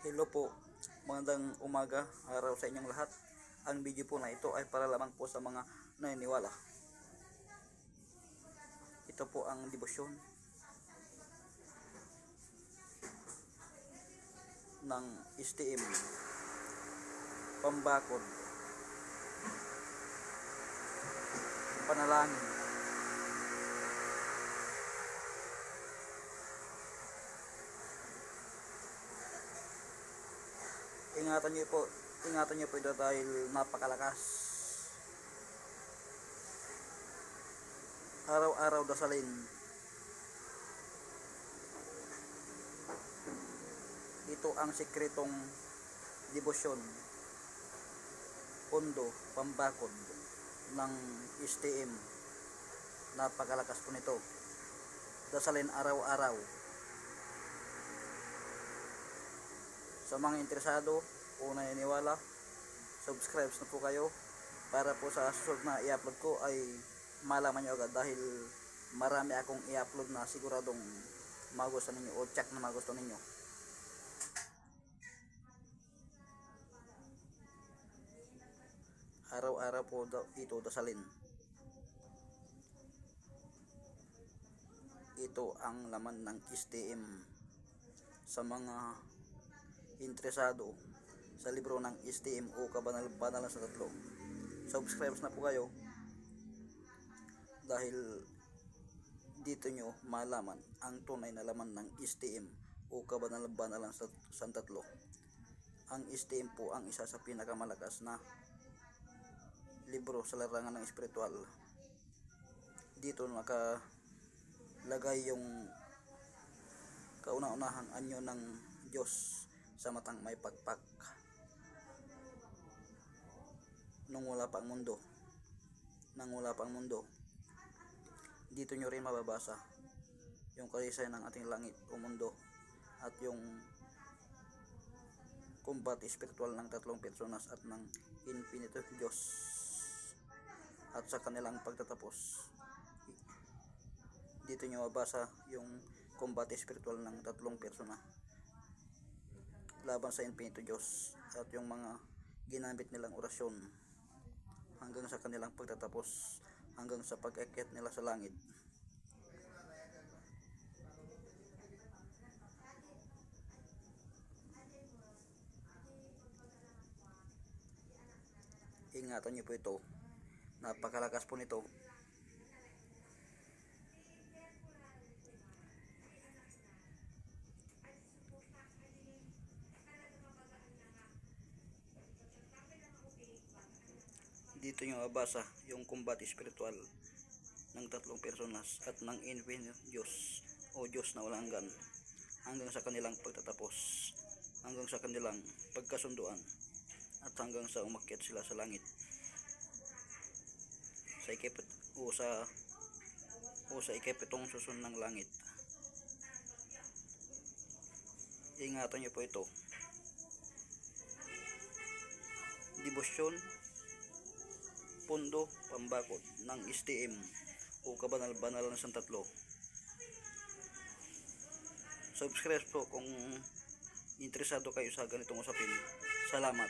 Hello po, magandang umaga, araw sa inyong lahat. Ang video po na ito ay para lamang po sa mga naniniwala. Ito po ang debosyon ng STM Pambakod, panalangin. Ingatan niyo po ito dahil napakalakas. Araw-araw dasalin. Ito ang sikretong debosyon, pondo, pambakod ng STM. Napakalakas po nito. Dasalin araw-araw. Sa mga interesado o naniniwala, subscribe na po kayo para po sa susunod na i-upload ko ay malaman nyo agad, dahil marami akong i-upload na siguradong magustuhan ninyo o check na magustuhan ninyo. Araw-araw po ito dasalin. Ito ang laman ng STM. Sa mga interesado sa libro ng STM o Kabanal-Banalan sa Tatlo, subscribe na po kayo, dahil dito nyo malaman ang tunay na laman ng STM o Kabanal-Banalan sa Tatlo. Ang STM po ang isa sa pinakamalakas na libro sa larangan ng espiritual. Dito nakalagay yung kauna-unahang anyo ng Diyos sa matang may pagpak nung wala pang mundo. Dito nyo rin mababasa yung kasaysayan ng ating langit o mundo at yung kumbat espiritual ng tatlong personas at ng infinito Diyos at sa kanilang pagtatapos. Dito nyo mababasa yung kumbat espiritual ng tatlong persona laban sa infinito Diyos at yung mga ginamit nilang orasyon hanggang sa kanilang pagtatapos, hanggang sa pag-akyat nila sa langit. Ingatan niyo po ito, napakalakas po nito. Dito nyo mabasa yung kumbat espiritual ng tatlong personas at ng infinite Diyos o Diyos na walang hanggan, hanggang sa kanilang pagtatapos, hanggang sa kanilang pagkasunduan, at hanggang sa umakyat sila sa langit, sa ikapitong susun ng langit. Ingatan nyo po ito. Debosyon, pondo, pambakod ng STM o Kabanal-Banalan sa Tatlo. Subscribe po kung interesado kayo sa ganitong usapin. Salamat.